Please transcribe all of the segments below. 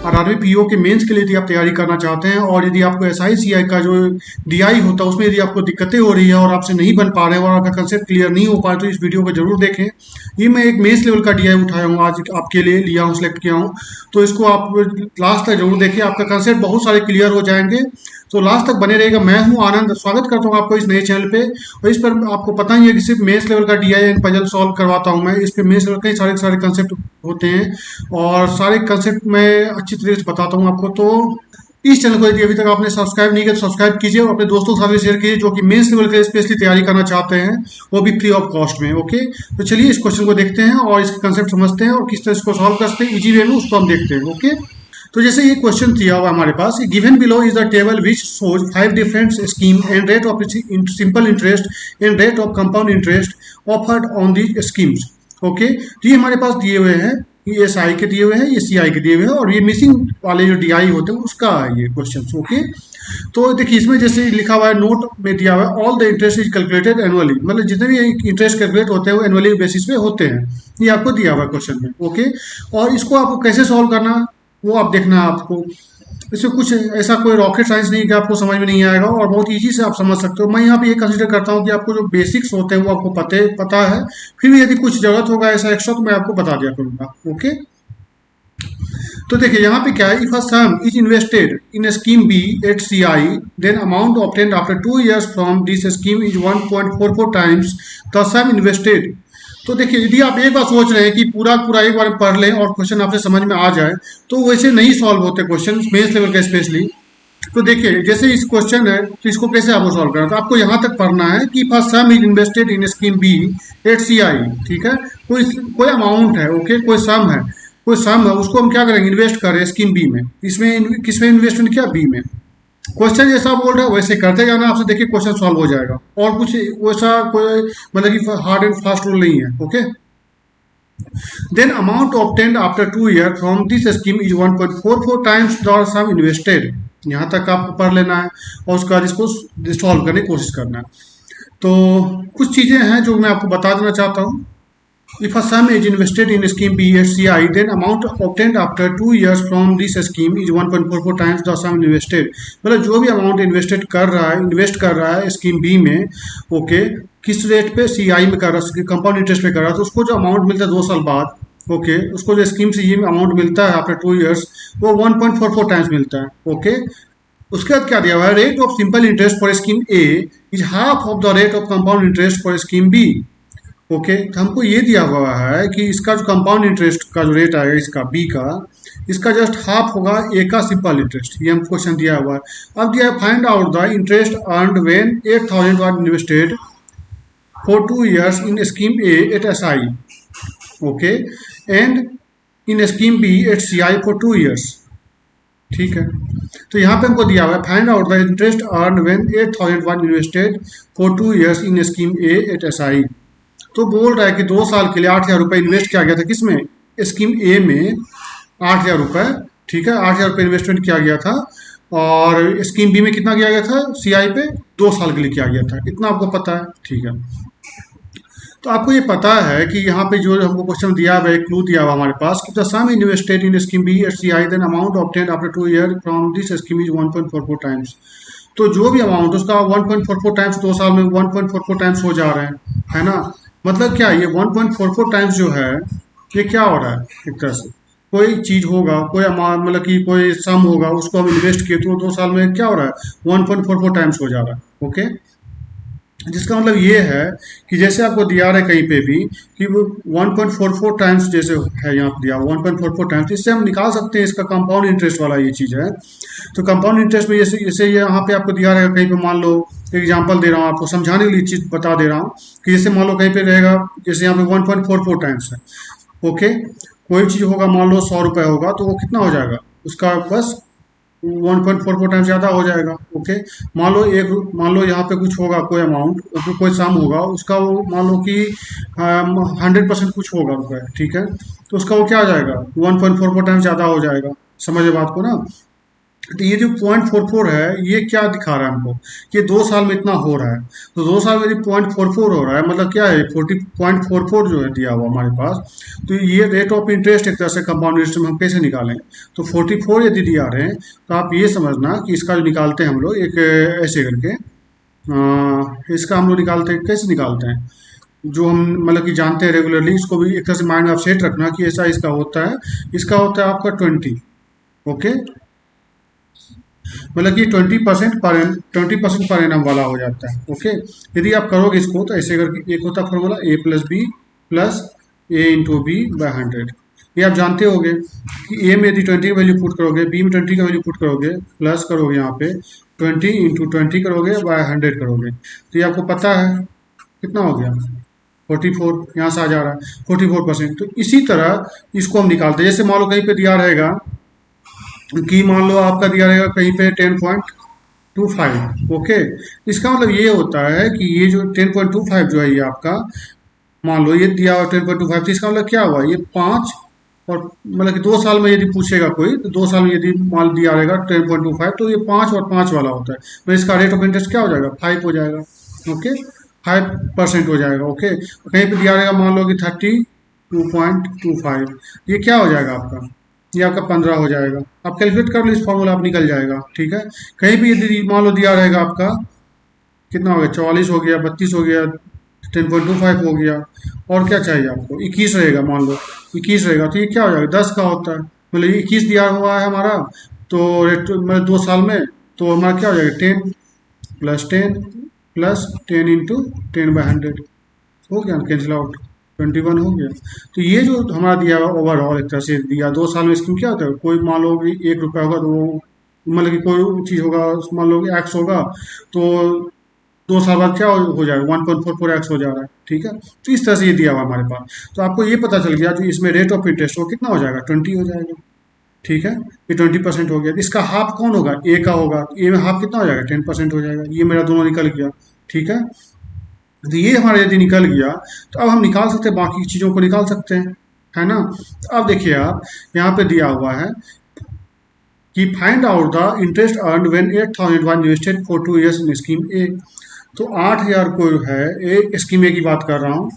RRB PO के mains के लिए यदि आप तैयारी करना चाहते हैं, और यदि आपको एसआई सीआई का जो डीआई होता है उसमें यदि आपको दिक्कतें हो रही है और आपसे नहीं बन पा रहे हैं और आपका कंसेप्ट क्लियर नहीं हो पा रहा, तो इस वीडियो को जरूर देखें। ये मैं एक मेंस लेवल का डीआई उठाया हूँ, आज आपके लिए लिया हूँ, सेलेक्ट किया हूँ। तो इसको आप लास्ट तक जरूर देखिए, आपका कंसेप्ट बहुत सारे क्लियर हो जाएंगे। तो लास्ट तक बने रहेगा। मैं हूं आनंद, स्वागत करता हूं आपको इस नए चैनल पे। और इस पर आपको पता ही है कि सिर्फ मेंस लेवल का डीआई एंड पजल सॉल्व करवाता हूं मैं। इस पे मेंस लेवल के सारे सारे कंसेप्ट होते हैं और सारे कंसेप्ट मैं अच्छी तरीके से बताता हूं आपको। तो इस चैनल को यदि अभी तक आपने सब्सक्राइब नहीं किया तो सब्सक्राइब कीजिए और अपने दोस्तों के साथ भी शेयर कीजिए जो कि मेंस लेवल के स्पेशली तैयारी करना चाहते हैं, वो भी फ्री ऑफ कॉस्ट में। ओके, तो चलिए इस क्वेश्चन को देखते हैं और इसके कंसेप्ट समझते हैं और किस तरह इसको सॉल्व करते हैं इजी वे में, उसको हम देखते हैं। ओके, तो जैसे ये क्वेश्चन दिया हुआ हमारे पास, given below is the table which shows 5 different scheme and rate of simple interest and rate of compound interest offered on the schemes. Okay, तो ये हमारे पास दिए हुए हैं, ये एस आई के दिए हुए हैं, ये सी आई के दिए हुए हैं, और ये मिसिंग वाले जो डी आई होते हैं उसका है ये क्वेश्चन। ओके, तो देखिए इसमें जैसे लिखा हुआ है, नोट में दिया हुआ है, all the interest is calculated annually, मतलब जितने भी इंटरेस्ट कैलकुलेट होते हैं वो एनुअली बेसिस पे होते हैं। ये आपको दिया हुआ है क्वेश्चन में। ओके, और इसको आपको कैसे सॉल्व करना वो आप देखना है आपको। इसमें कुछ ऐसा कोई रॉकेट साइंस नहीं है कि आपको समझ में नहीं आएगा, और बहुत इजी से आप समझ सकते हो। मैं यहाँ पे ये कंसीडर करता हूँ कि आपको जो बेसिक्स होते हैं वो आपको पता है, फिर भी यदि कुछ जरूरत होगा ऐसा एक्स्ट्रा तो मैं आपको बता दिया करूँगा। ओके, तो देखिए यहाँ पे क्या है, if a sum is invested in scheme B at C I, then amount obtained after 2 years from this scheme is 1.44 times the sum invested. तो देखिए यदि आप एक बार सोच रहे हैं कि पूरा पूरा एक बार पढ़ लें और क्वेश्चन आपसे समझ में आ जाए, तो वैसे नहीं सॉल्व होते क्वेश्चन मेंस लेवल का स्पेशली। तो देखिए जैसे इस क्वेश्चन है तो इसको कैसे आपको सॉल्व करना है, तो आपको यहाँ तक पढ़ना है कि first sum is invested in scheme B at C I. ठीक है, कोई कोई अमाउंट है, ओके, कोई सम है, कोई सम है, उसको हम क्या करेंगे, इन्वेस्ट करें स्कीम बी में। इसमें किसमें इन्वेस्टमेंट किया, बी में। क्वेश्चन जैसा बोल रहा है वैसे करते जाना, आपसे देखिए क्वेश्चन सॉल्व हो जाएगा। और कुछ वैसा कोई मतलब कि हार्ड एंड फास्ट रूल नहीं है। Okay, then amount obtained after 2 years from this scheme is 1.44 times the sum invested। यहाँ तक आपको पढ़ लेना है और उसके बाद इसको सॉल्व करने की कोशिश करना है। तो कुछ चीज़ें हैं जो मैं आपको बता देना चाहता हूँ। If a sum is invested in scheme B at CI, then amount obtained after 2 years from this scheme is 1.44 times the sum invested। मतलब जो भी अमाउंट इन्वेस्ट कर रहा है स्कीम बी में, ओके, किस रेट पे, सी आई में कर रहा है, कंपाउंड इंटरेस्ट पे कर रहा है, तो उसको जो अमाउंट मिलता है 2 साल बाद, ओके, उसको जो स्कीम से ये अमाउंट मिलता है आफ्टर 2 years, वो 1.44 टाइम्स मिलता है। ओके, उसके बाद क्या दिया हुआ है, rate of simple interest for scheme A is half of the rate of compound interest for scheme B. Okay, तो हमको ये दिया हुआ है कि इसका जो कंपाउंड इंटरेस्ट का जो रेट आएगा इसका बी का, इसका जस्ट हाफ होगा ए का सिंपल इंटरेस्ट। ये हम क्वेश्चन दिया हुआ है। अब दिया है find out the interest earned when 8000 were invested for 2 years in scheme A at S I, okay, and in scheme B at C I for 2 years। ठीक है, तो यहाँ पे हमको दिया हुआ है find out the interest earned when 8000 were invested for 2 years in scheme A at S I. तो बोल रहा है कि 2 साल के लिए 8000 रुपये इन्वेस्ट किया गया था, किसमें, स्कीम ए में 8000 रुपये। ठीक है, 8000 रुपये इन्वेस्टमेंट किया गया था, और स्कीम बी में कितना किया गया था, सी आई पे 2 साल के लिए किया गया था। इतना आपको पता है। ठीक है, तो आपको ये पता है कि यहाँ पे जो हमको क्वेश्चन दिया हुआ है, क्लू दिया हुआ हमारे पास कि the sum invested in scheme B at C I, then amount obtained after 2 years from this scheme is 1.44 times. तो जो भी अमाउंट उसका 1.44 टाइम्स 2 साल में 1.44 टाइम्स हो जा रहे हैं, है ना। मतलब क्या, ये 1.44 टाइम्स जो है ये क्या हो रहा है, एक तरह से कोई चीज होगा, कोई अमाउंट, मतलब कि कोई सम होगा, उसको हम इन्वेस्ट किए तो 2 साल में क्या हो रहा है, 1.44 टाइम्स हो जा रहा है। ओके, जिसका मतलब ये है कि जैसे आपको दिया रहा है कहीं पे भी कि वो 1.44 टाइम्स जैसे है, यहाँ पे दिया 1.44 टाइम्स, इससे हम निकाल सकते हैं इसका कंपाउंड इंटरेस्ट वाला ये चीज़ है। तो कंपाउंड इंटरेस्ट में जैसे जैसे ये यहाँ पे आपको दिया रहेगा कहीं पे, मान लो एग्जांपल दे रहा हूँ आपको समझाने के लिए चीज़ बता दे रहा हूँ कि जैसे मान लो कहीं पे रहेगा, जैसे यहाँ पे 1.44 टाइम्स है। ओके, कोई चीज़ होगा, मान लो 100 रुपये होगा, तो वो कितना हो जाएगा, उसका बस 1.44 टाइम्स ज़्यादा हो जाएगा। ओके, मान लो यहाँ पे कुछ होगा, कोई अमाउंट, उसमें कोई सम होगा, उसका वो मान लो कि 100% कुछ होगा रुपये। ठीक है, तो उसका वो क्या आ जाएगा, 1.44 टाइम्स ज़्यादा हो जाएगा। समझे बात को ना। तो ये जो 0.44 है ये क्या दिखा रहा है हमको कि 2 साल में इतना हो रहा है। तो 2 साल में यदि 0.44 हो रहा है मतलब क्या है 40.44 जो है दिया हुआ हमारे पास। तो ये रेट ऑफ इंटरेस्ट एक तरह से कंपाउंड इंटरेस्ट में हम कैसे निकालें। तो 44 यदि दिया रहे हैं तो आप ये समझना कि इसका जो निकालते हैं हम लोग एक ऐसे करके इसका हम लोग निकालते हैं कैसे निकालते हैं जो हम मतलब कि जानते हैं रेगुलरली। इसको भी एक तरह से माइंड में आप सेट रखना कि ऐसा इसका होता है। इसका होता है आपका 20। ओके, मतलब कि 20% पर एनम वाला हो जाता है। ओके, यदि आप करोगे इसको तो ऐसे करके एक होता है फॉर्मूला A+B+A/B/100। ये आप जानते होगे कि ए में यदि 20 का वैल्यू पुट करोगे, बी में 20 का वैल्यू पुट करोगे, प्लस करोगे यहाँ पे 20 × 20 करोगे बाय 100 करोगे, तो ये आपको पता है कितना हो गया 44। यहाँ से आ जा रहा है 44%। तो इसी तरह इसको हम निकालते हैं। जैसे मान लो कहीं पे दिया रहेगा कि मान लो आपका दिया रहेगा कहीं पे 10.25। ओके, इसका मतलब ये होता है कि ये जो 10.25 जो है ये आपका मान लो ये दिया हुआ 10.25, तो इसका मतलब क्या हुआ ये 5 और मतलब कि 2 साल में यदि पूछेगा कोई तो 2 साल में यदि मान दिया रहेगा 10.25 तो ये 5 और 5 वाला होता है। तो इसका रेट ऑफ इंटरेस्ट क्या हो जाएगा 5 हो जाएगा। ओके, 5% हो जाएगा। ओके, कहीं पे दिया रहेगा मान लो कि 32.25, ये क्या हो जाएगा आपका ये आपका 15 हो जाएगा। आप कैलकुलेट कर लो इस फॉर्मूला आप निकल जाएगा। ठीक है, कहीं भी यदि मान लो दिया रहेगा आपका कितना हो गया 44 हो गया 32 हो गया 10.25 हो गया और क्या चाहिए आपको 21 रहेगा मान लो 21 रहेगा तो ये क्या हो जाएगा 10 का होता है। मतलब ये 21 दिया हुआ है हमारा तो रेट मतलब 2 साल में तो हमारा क्या हो जाएगा 10 + 10 + 10 × 10 हो गया ना कैंसिल आउट 21 हो गया। तो ये जो हमारा दिया हुआ ओवरऑल एक तरह से दिया 2 साल में स्कीम क्या होता है कोई मान लो कि 1 रुपया होगा तो वो मतलब कि कोई चीज़ होगा मान लो कि एक्स होगा तो 2 साल बाद क्या हो जाएगा 1.44x हो जा रहा है। ठीक है, तो इस तरह से ये दिया हुआ हमारे पास। तो आपको ये पता चल गया जो इसमें रेट ऑफ इंटरेस्ट वो कितना हो जाएगा 20 हो जाएगा। ठीक है, ये 20% हो गया। इसका हाफ कौन होगा ए का होगा, ए में हाफ कितना हो जाएगा 10% हो जाएगा। ये मेरा दोनों निकल गया। ठीक है, तो ये हमारा यदि निकल गया तो अब हम निकाल सकते हैं बाकी चीज़ों को निकाल सकते हैं, है ना। तो अब देखिए आप यहाँ पे दिया हुआ है कि find out the interest earn when 8,000 one invested for 2 years in scheme A. तो 8,000 को है एक स्कीम ए की बात कर रहा हूँ।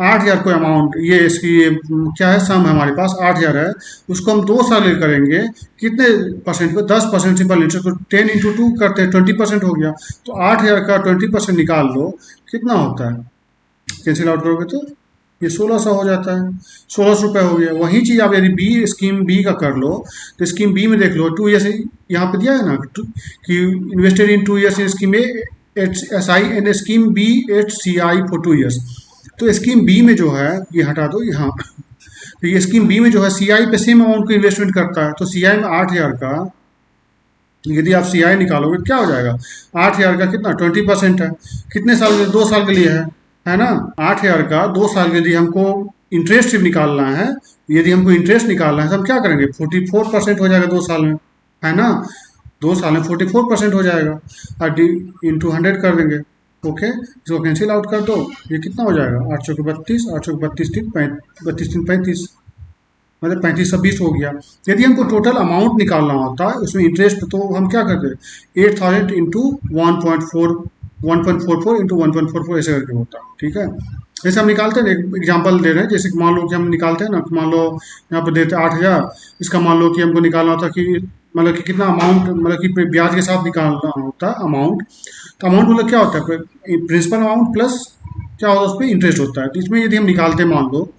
8,000 को अमाउंट ये इसकी क्या है सम है हमारे पास 8,000 है। उसको हम 2 साल में करेंगे कितने परसेंट पे 10% सिंपल इंटरेस्ट तो 10 × 2 करते हैं 20% हो गया। तो 8,000 का 20% निकाल लो कितना होता है कैंसिल आउट करोगे तो ये 1,600 हो जाता है 1,600 रुपये हो गया। वही चीज़ आप यदि बी स्कीम बी का कर लो तो स्कीम बी में देख लो 2 years यहाँ पे दिया है ना कि invested in 2 years in scheme A S I and scheme B H C I for 2 years। तो स्कीम बी में जो है ये हटा दो यहाँ। तो ये स्कीम बी में जो है सी आई पे सेम अमाउंट को इन्वेस्टमेंट करता है। तो सी आई में 8,000 का यदि आप सी आई निकालोगे क्या हो जाएगा 8,000 का कितना 20% है। कितने साल के 2 साल के लिए है ना। 8,000 का 2 साल के यदि हमको इंटरेस्ट सिर्फ निकालना है, यदि हमको इंटरेस्ट निकालना है तो हम क्या करेंगे 44% हो जाएगा 2 साल में, है ना। 2 साल में 44% हो जाएगा और इंटू 100 कर देंगे। ओके, इसको कैंसिल आउट कर दो ये कितना हो जाएगा 832 832 32 35 मतलब 35 हो गया। यदि हमको टोटल अमाउंट निकालना होता है उसमें इंटरेस्ट तो हम क्या करते 8,000 इंटू 1.44 इंटू 1.44 ऐसे करके होता। ठीक है, जैसे हम निकालते हैं एक एग्जांपल दे रहे हैं जैसे कि मान लो कि हम निकालते हैं ना मान लो यहाँ पे देते 8,000 इसका मान लो कि हमको निकालना होता कि मतलब कि कितना अमाउंट मतलब कि ब्याज के साथ निकालना होता है अमाउंट। तो अमाउंट मतलब क्या होता है प्रिंसिपल अमाउंट प्लस क्या होता है उस पर इंटरेस्ट होता है। तो इसमें यदि हम निकालते हैं मान लो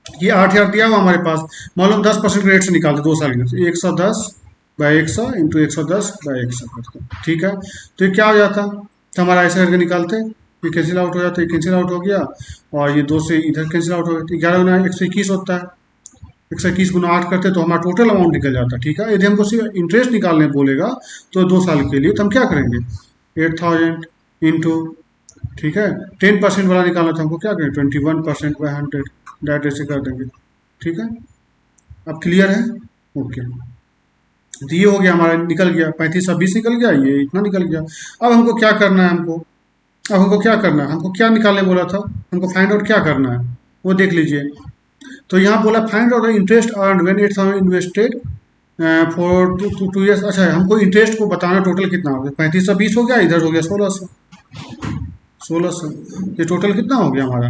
ये 8,000 दिया हुआ हमारे पास मान लो हम 10% रेट से निकालते 2 साल के तो 110/100 इंटू 110/100 करते हैं। ठीक है, तो ये क्या हो जाता तो हमारा ऐसा करके निकालते ये कैंसिल आउट हो जाता है, ये कैंसिल आउट हो गया और ये 2 से इधर कैंसिल आउट हो गया। तो 11 × 121 होता है 121 × 8 करते तो हमारा टोटल अमाउंट निकल जाता है। ठीक है, यदि हमको सिर्फ इंटरेस्ट निकालने बोलेगा तो 2 साल के लिए तो हम क्या करेंगे 8,000 इंटू ठीक है 10% वाला निकालना था हमको क्या करें 21%/100 डायरेक्ट ऐसे कर देंगे। ठीक है, अब क्लियर है। ओके, तो ये हो गया हमारा निकल गया 35 निकल गया ये इतना निकल गया। अब हमको क्या करना है हमको क्या करना है हमको क्या निकालने बोला था हमको फाइंड आउट क्या करना है वो देख लीजिए। तो यहाँ बोला find out the interest earn when 8,000 invested for 2 years. अच्छा है, हमको इंटरेस्ट को बताना टोटल कितना हो गया, 3520 हो गया, इधर हो गया 1600। 1600 ये टोटल कितना हो गया हमारा,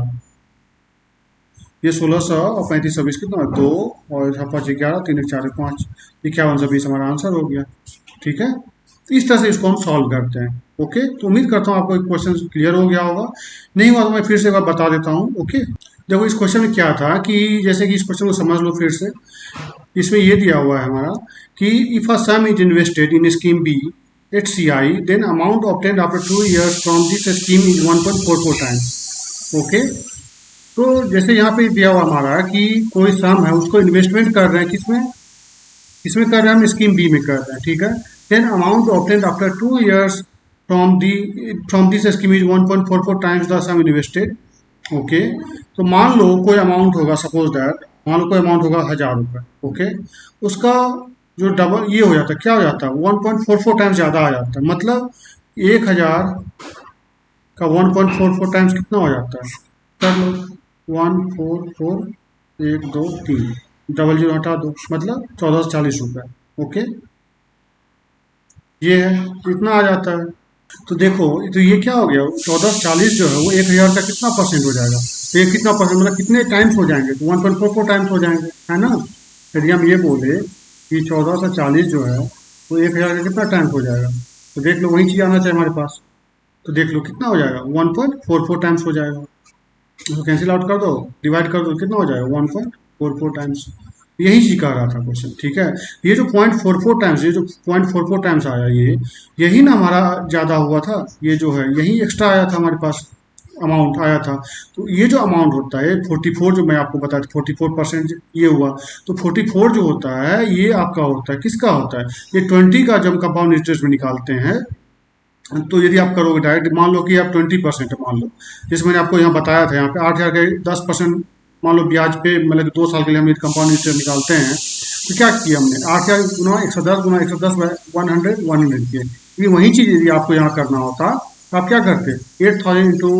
ये 1600 और 3520 कितना है, 2 और 5 11 3 1 4 5, 5120 हमारा आंसर हो गया। ठीक है, तो इस तरह से इसको हम सॉल्व करते हैं। ओके, तो उम्मीद करता हूँ आपको एक क्वेश्चन क्लियर हो गया होगा। नहीं हुआ तो मैं फिर से एक बार बता देता हूँ। ओके, देखो इस क्वेश्चन में क्या था कि जैसे कि इस क्वेश्चन को समझ लो फिर से। इसमें ये दिया हुआ है हमारा कि if a sum is invested in scheme B at C I, then amount obtained after 2 years from this scheme is 1.44 times. Okay, तो जैसे यहाँ पे दिया हुआ हमारा कि कोई सम है, उसको इन्वेस्टमेंट कर रहे हैं किसमें, किसमें कर रहे हैं, हम स्कीम बी में कर रहे हैं। ठीक है, then amount obtained after 2 years from this scheme is 1.44 times the sum invested. Okay, तो मान लो कोई अमाउंट होगा, सपोज दैट मान लो कोई अमाउंट होगा 1000 रुपये। ओके, उसका जो डबल ये हो जाता है, क्या हो जाता है, 1.44 टाइम्स ज़्यादा आ जाता है। मतलब 1000 का 1.44 टाइम्स कितना हो जाता है, कर लो, 144 1 2 3, डबल जीरो हटा दो, मतलब 1440 रुपये। ओके, ये है, इतना आ जाता है। तो देखो, तो ये क्या हो गया, 1440 जो है वो 1000 का कितना परसेंट हो जाएगा, तो ये कितना परसेंट मतलब कितने टाइम्स हो जाएंगे, तो 1.44 टाइम्स हो जाएंगे, है ना। यदि हम ये बोले कि 1440 जो है वो 1000 का कितना टाइम्स हो जाएगा, तो देख लो वही चीज़ आना चाहिए हमारे पास। तो देख लो कितना हो जाएगा, 1.44 टाइम्स हो जाएगा। इसको कैंसिल आउट कर दो, डिवाइड कर दो, कितना हो जाएगा, 1.44 टाइम्स। यही चीज कह रहा था क्वेश्चन। ठीक है, ये जो 0.44 टाइम्स, ये जो 0.44 टाइम्स आया, ये यही ना हमारा ज्यादा हुआ था, ये जो है यही एक्स्ट्रा आया था हमारे पास, अमाउंट आया था। तो ये जो अमाउंट होता है 44, जो मैं आपको बताया था 44% ये हुआ, तो 44 जो होता है ये आपका होता है, किसका होता है, ये 20 का जब कंपाउंड इंटरेस्ट में निकालते हैं। तो यदि आप करोगे डायरेक्ट, मान लो कि आप 20% है, मान लो जैसे मैंने आपको यहाँ बताया था, यहाँ पे 8000 के 10% मान लो ब्याज पे, मतलब कि 2 साल के लिए हम कंपाउंड इंटरेस्ट निकालते हैं। तो क्या किया हमने, 8000 गुना 110 गुना 110 100 किए। ये वही चीज़ यदि आपको यहाँ करना होता तो आप क्या करते, 8000 इंटू,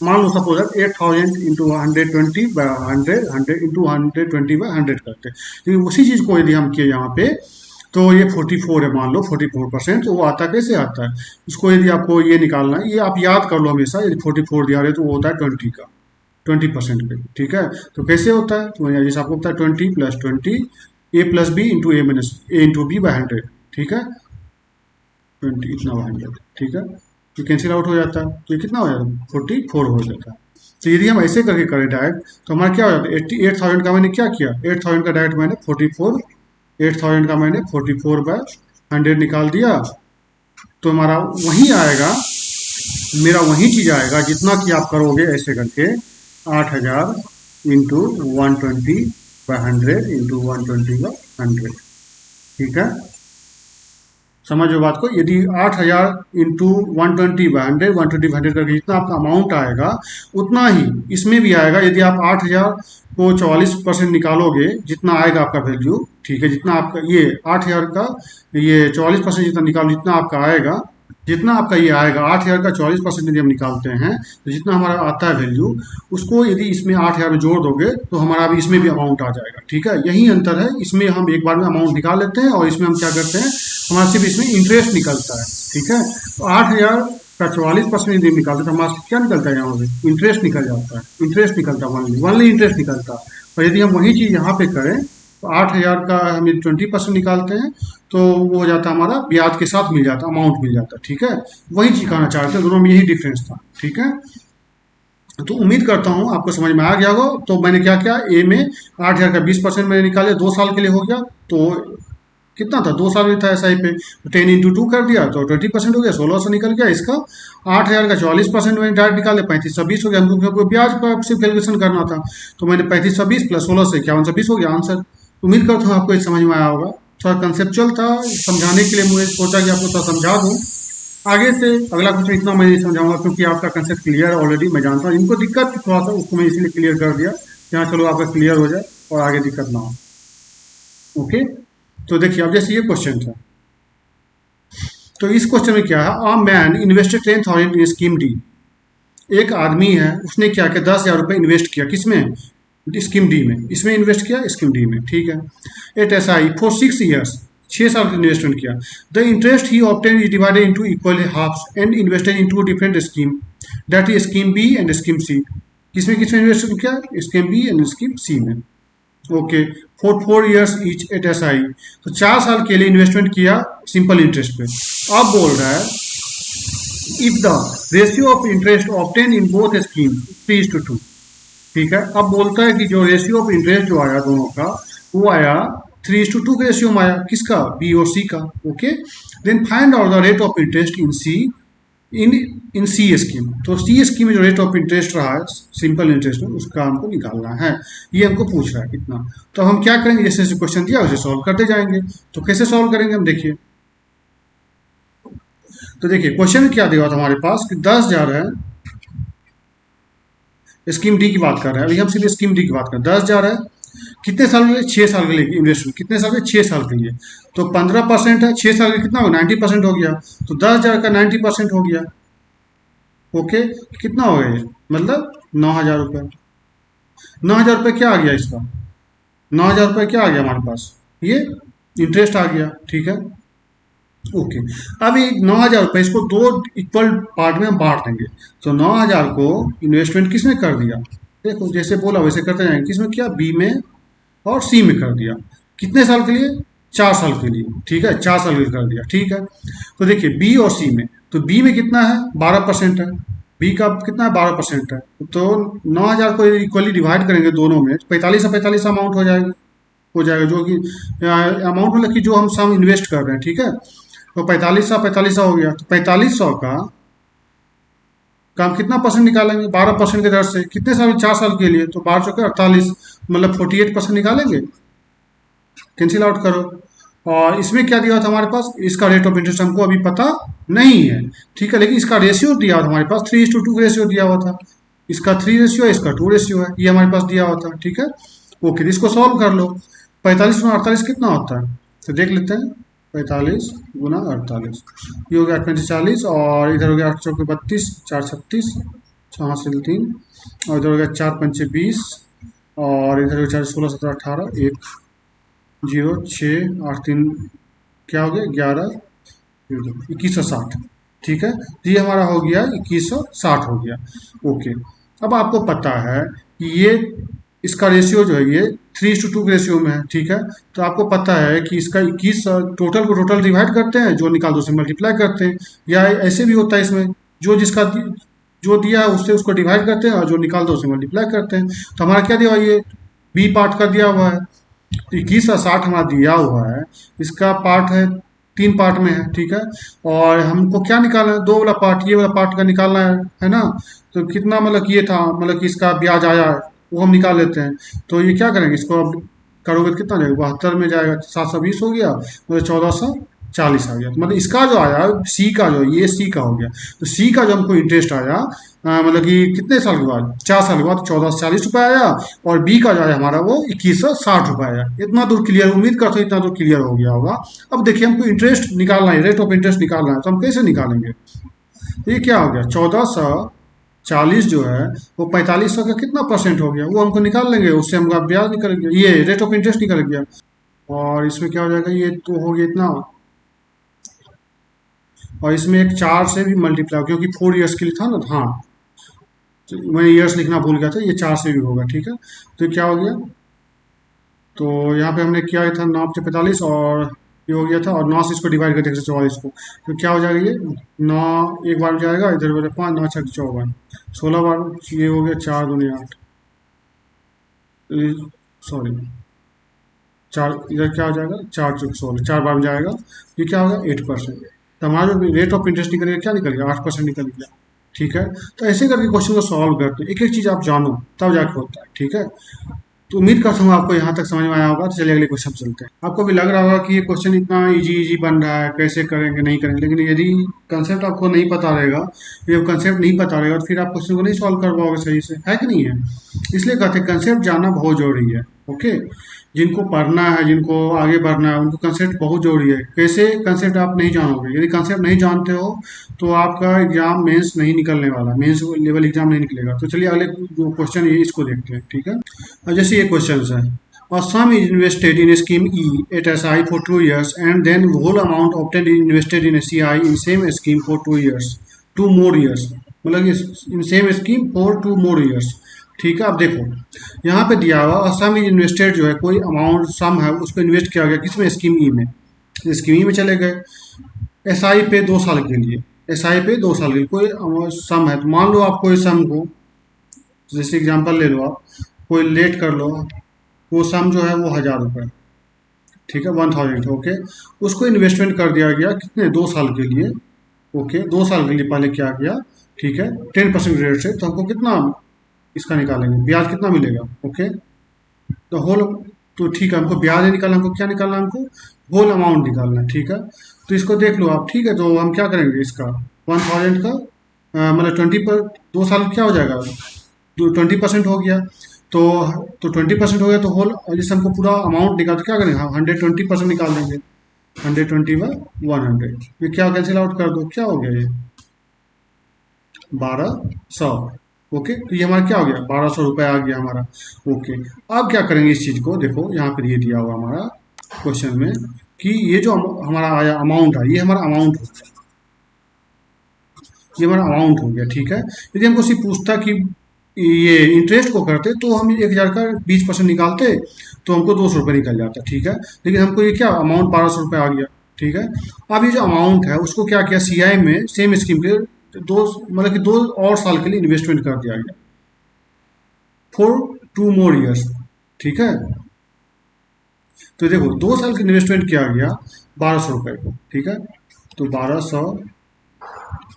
मान लो सपोज 8000 इंटू 120/100, 100 इंटू 120/100 करते। तो उसी चीज़ को यदि हम किए यहाँ पे, तो ये 44 है, मान लो 44%, तो वो आता कैसे आता है, इसको यदि आपको ये निकालना है, ये आप याद कर लो हमेशा, यदि 44 दिया रहे तो वो होता है 20 का, 20% पे। ठीक है, तो कैसे होता है, तो जैसे आपको होता है 20 + 20 A plus B into A minus A into B by 100। ठीक है, 20 इतना 100। ठीक है, ये कैंसिल आउट हो जाता है, तो ये कितना हो जाता है, 44 हो जाता है। तो यदि हम ऐसे करके करें डायरेक्ट, तो हमारा क्या हो जाता है, 8000 का मैंने क्या किया, 8000 का डायरेक्ट मैंने 44, 8000 का मैंने 44/100 निकाल दिया। तो हमारा वही आएगा, मेरा वही चीज़ आएगा जितना कि आप करोगे ऐसे करके, 8000 इंटू 120/100 इंटू 120/100। ठीक है, समझो बात को, यदि 8000 इंटू 120/100, 120/100 करके जितना आपका अमाउंट आएगा, उतना ही इसमें भी आएगा। यदि आप 8000 को 44% निकालोगे, जितना आएगा आपका वैल्यू, ठीक है, जितना आपका ये 8000 का ये 44% जितना निकालो, जितना आपका आएगा, जितना आपका ये आएगा 8000 का 44% यदि हम निकालते हैं, तो जितना हमारा आता है वैल्यू, उसको यदि इसमें 8000 में जोड़ दोगे तो हमारा अभी इसमें भी अमाउंट आ जाएगा। ठीक है, यही अंतर है, इसमें हम एक बार में अमाउंट निकाल लेते हैं, और इसमें हम क्या करते हैं, हमारा सिर्फ इसमें इंटरेस्ट निकलता है। ठीक है, तो 8000 का 44% यदि निकालते तो हमारा क्या निकलता है, यहाँ पे इंटरेस्ट निकल जाता है, इंटरेस्ट निकलता है, वनली इंटरेस्ट निकलता है। और यदि हम वही चीज़ यहाँ पे करें, तो 8000 का हम 20% निकालते हैं, तो वो हो जाता है हमारा ब्याज के साथ मिल जाता है, अमाउंट मिल जाता है। ठीक है, वही चीज कहना चाहते हैं, दोनों में यही डिफरेंस था। ठीक है, तो उम्मीद करता हूँ आपको समझ में आ गया होगा। तो मैंने क्या किया, ए में 8000 का 20% मैंने निकाले, 2 साल के लिए हो गया, तो कितना था, 2 साल में था एस आई पे, तो 10 इंटू 2 कर दिया तो 20% हो गया, 1600 निकल गया इसका। 8000 का 44% मैंने डायरेक्ट निकाले, 3520 हो गया, हमको ब्याज पर सिर्फ कैलकुलेशन करना था, तो मैंने 3520 + 16 से 5120 हो गया आंसर। उम्मीद करता हूँ आपको ये समझ में आया होगा। थोड़ा कंसेप्चुअल था, समझाने के लिए मुझे सोचा कि आपको थोड़ा समझा दूँ। आगे से अगला क्वेश्चन इतना मैं नहीं समझाऊंगा, क्योंकि आपका कंसेप्ट क्लियर है ऑलरेडी, मैं जानता हूँ। इनको दिक्कत थी थोड़ा सा, उसको मैं इसलिए क्लियर कर दिया, यहाँ चलो आपका क्लियर हो जाए और आगे दिक्कत ना हो। ओके, तो देखिए अब जैसे ये क्वेश्चन था, तो इस क्वेश्चन में क्या है, a man invested 10,000 in scheme D. एक आदमी है, उसने क्या किया, 10,000 रुपये इन्वेस्ट किया, किसमें, स्कीम डी में, इसमें इन्वेस्ट किया, स्कीम डी में। ठीक है, at S I for 6 years, 6 साल का इन्वेस्टमेंट किया। The interest he obtain is divided into equal halves and invested into different scheme, that is scheme B and scheme C. किसमें किसमें इन्वेस्टमेंट किया? Scheme B and scheme C में। Okay, for 4 years each at S I, तो 4 साल के लिए investment किया simple interest पे। अब बोल रहा है if the ratio of interest obtain in both scheme 3:2, ठीक है। अब बोलता है कि जो रेशियो ऑफ इंटरेस्ट जो आया दोनों का, वो आया 3:2 के रेशियो में आया, किसका? बी और सी का। Okay, then find out the rate of interest in C in in C scheme. तो सी स्कीम में जो रेट ऑफ इंटरेस्ट रहा है सिंपल इंटरेस्ट में, उसका हमको निकालना है। ये हमको पूछ रहा है कितना। तो हम क्या करेंगे, जैसे जैसे क्वेश्चन दिया वैसे सॉल्व करते जाएंगे। तो कैसे सॉल्व करेंगे हम देखिए। तो देखिए क्वेश्चन में क्या दिया हुआ था हमारे पास कि 10,000 है, स्कीम डी की बात कर रहे हैं। अभी हम सीधे स्कीम डी की बात कर रहे हैं। 10,000 है, कितने साल के लिए? 6 साल के लिए इन्वेस्टमेंट। कितने साल के? 6 साल के लिए। तो 15% है, 6 साल का कितना हो? 90% हो गया। तो 10,000 का 90% हो गया। ओके, कितना हो गया ये? मतलब 9,000 रुपये। 9,000 रुपये क्या आ गया इसका? 9,000 रुपये क्या आ गया हमारे पास? ये इंटरेस्ट आ गया, ठीक है। ओके, अब ये 9,000 रुपये इसको दो इक्वल पार्ट में हम बांट देंगे। तो 9,000 को इन्वेस्टमेंट किसने कर दिया? देखो जैसे बोला वैसे करते जाएंगे। किसमें किया? बी में और सी में कर दिया। कितने साल के लिए? 4 साल के लिए, ठीक है। 4 साल के लिए कर दिया, ठीक है। तो देखिए बी और सी में, तो बी में कितना है? 12% है। बी का कितना है? 12% है। तो 9,000 को इक्वली डिवाइड करेंगे दोनों में, 45 से 45 अमाउंट हो जाएगा जो कि अमाउंट मतलब कि जो हम सम इन्वेस्ट कर रहे हैं, ठीक है। तो 45 हो गया। तो 4500 का हम कितना परसेंट निकालेंगे? 12% के दर से। कितने साल? 4 साल के लिए। तो 12 चौके 48, मतलब 48% निकालेंगे। कैंसिल आउट करो। और इसमें क्या दिया था हमारे पास? इसका रेट ऑफ इंटरेस्ट हमको अभी पता नहीं है, ठीक है। लेकिन इसका रेशियो दिया हुआ था हमारे पास, 3:2 रेशियो दिया हुआ था। इसका 3 रेशियो है, इसका 2 रेशियो है, ये हमारे पास दिया हुआ था, ठीक है। ओके, तो इसको सॉल्व कर लो। 45 गुना 48 कितना होता है? तो देख लेते हैं। 45 गुना 48, ये हो गया 40, और इधर हो गया 8 चौके 32, 4 36, 6 हासिल 3, और इधर हो गया 4 पंचे 20, और इधर हो गया 4 16 17 18, 1 0 6 8 3, क्या हो गया? 11 2160, ठीक है। तो ये हमारा हो गया 2160 हो गया। ओके, अब आपको पता है कि ये इसका रेशियो जो है ये 3:2 के रेशियो में है, ठीक है। तो आपको पता है कि इसका 21 टोटल को टोटल डिवाइड करते हैं, जो निकाल दो से मल्टीप्लाई करते हैं, या ऐसे भी होता है इसमें, जो जिसका जो दिया है उससे उसको डिवाइड करते हैं, और जो निकाल दो उसे मल्टीप्लाई करते हैं। तो हमारा क्या दिया हुआ है? ये बी पार्ट का दिया हुआ है। 21 और 60 हमारा दिया हुआ है, इसका पार्ट है 3 पार्ट में है, ठीक है। और हमको क्या निकालना है? 2 वाला पार्ट, ये वाला पार्ट का निकालना है ना। तो कितना मतलब कि ये था, मतलब कि इसका ब्याज आया है, वो हम निकाल लेते हैं। तो ये क्या करेंगे? इसको अब करोगे तो कितना जाएगा? 72 में जाएगा, 720 हो गया, मतलब 1440 आ गया। तो मतलब इसका जो आया सी का, जो ये सी का हो गया। तो सी का जो हमको इंटरेस्ट आया, मतलब कि कितने साल के बाद? 4 साल के बाद 1440 रुपये आया। और बी का जो है हमारा वो 2160 रुपये आया। इतना दूर क्लियर, उम्मीद करते हैं इतना दूर क्लियर हो गया होगा। अब देखिए हमको इंटरेस्ट निकालना है, रेट ऑफ इंटरेस्ट निकालना है, तो हम कैसे निकालेंगे? तो ये क्या हो गया? 1440 जो है वो 4500 का कितना परसेंट हो गया, वो हमको निकाल लेंगे। उससे हमका ब्याज निकल गया, ये रेट ऑफ इंटरेस्ट निकल गया। और इसमें क्या हो जाएगा? ये तो हो गया इतना, और इसमें एक 4 से भी मल्टीप्लाई, क्योंकि 4 ईयर्स के लिए था ना। हाँ, तो मैं ईयर्स लिखना भूल गया था, ये 4 से भी होगा, ठीक है। तो क्या हो गया? तो यहाँ पे हमने किया था 9 से 45, और ये हो गया था, और 9 से इसको डिवाइड करते 144 को। तो क्या हो जाएगा? ये 9 एक बार में जाएगा, इधर बोले 5 9 6 54, 16 बार, ये हो गया 4 दूनी 8, सॉरी 4, इधर क्या हो जाएगा? 4 चौक 16, 4 बार में जाएगा। ये क्या होगा? 8%। तो हमारा रेट ऑफ इंटरेस्ट निकल गया, क्या निकल गया? 8% निकल गया, ठीक है। तो ऐसे करके क्वेश्चन को सॉल्व करते हैं, एक एक चीज़ आप जानो तब जाके होता है, ठीक है। तो उम्मीद करता हूँ आपको यहाँ तक समझ में आया होगा। तो चलिए अगले क्वेश्चन चलते हैं। आपको भी लग रहा होगा कि ये क्वेश्चन इतना इजी इजी बन रहा है, कैसे करेंगे नहीं करेंगे, लेकिन यदि कंसेप्ट आपको नहीं पता रहेगा, ये कंसेप्ट नहीं पता रहेगा, तो फिर आप क्वेश्चन को नहीं सॉल्व कर पाओगे सही से, है कि नहीं है। इसलिए कहते हैं कंसेप्ट जानना बहुत जरूरी है। ओके, जिनको पढ़ना है, जिनको आगे बढ़ना है, उनको कंसेप्ट बहुत जरूरी है। कैसे कंसेप्ट आप नहीं जानोगे? यदि कंसेप्ट नहीं जानते हो तो आपका एग्जाम मेंस नहीं निकलने वाला, मेंस लेवल एग्जाम नहीं निकलेगा। तो चलिए अगले जो क्वेश्चन है इसको देखते हैं, ठीक है। अब जैसे ये क्वेश्चन है, A sum is invested in scheme E at SI for 2 years, and then whole amount obtained is invested in SCI in same scheme for 2 years, 2 more years. मतलब इन same scheme for 2 more years. ठीक है, अब देखो यहाँ पे दिया हुआ सम is invested जो है, कोई अमाउंट सम है उसको इन्वेस्ट किया गया किसमें, स्कीम ई में. स्कीम ई में चले गए. एस आई पे 2 साल के लिए, एस आई पे 2 साल के लिए कोई सम है. तो मान लो आप कोई सम को, जैसे एग्जांपल ले लो, आप कोई लेट कर लो, वो सम जो है वो 1000 रुपये, ठीक है, 1000, ओके. उसको इन्वेस्टमेंट कर दिया गया कितने, 2 साल के लिए, ओके. 2 साल के लिए पहले क्या किया, ठीक है, 10% रेट से, तो हमको कितना इसका निकालेंगे, ब्याज कितना मिलेगा, ओके. तो होल, तो ठीक है, हमको ब्याज नहीं निकालना, हमको क्या निकालना, हमको होल अमाउंट निकालना है, ठीक है. तो इसको देख लो आप, ठीक है. तो हम क्या करेंगे, इसका 1000 का मतलब 20 पर 2 साल क्या हो जाएगा, 20% हो गया. तो 20% हो गया, तो होल जैसे हमको पूरा अमाउंट निकाल, तो क्या करेंगे, हम 120% निकाल देंगे. 120/100, ये क्या कैंसिल आउट कर दो, क्या हो गया ये 1200, ओके. तो ये हमारा क्या हो गया, 1200 रुपये आ गया हमारा, ओके. अब क्या करेंगे इस चीज़ को, देखो यहाँ पर ये दिया हुआ हमारा क्वेश्चन में कि ये जो हमारा आया अमाउंट है, ये हमारा अमाउंट हो गया, ये हमारा अमाउंट हो गया, ठीक है. यदि हमको सिर्फ पूछता कि ये इंटरेस्ट को करते तो हम 1000 का 20% निकालते, तो हमको 200 रुपये निकल जाता, ठीक है. लेकिन हमको ये क्या अमाउंट 1200 रुपये आ गया, ठीक है. अब ये जो अमाउंट है उसको क्या किया, सीआई में सेम स्कीम के दो, मतलब कि 2 और साल के लिए इन्वेस्टमेंट कर दिया गया फॉर 2 more years, ठीक है. तो देखो 2 साल का इन्वेस्टमेंट किया गया 1200 रुपये को, ठीक है. तो 1200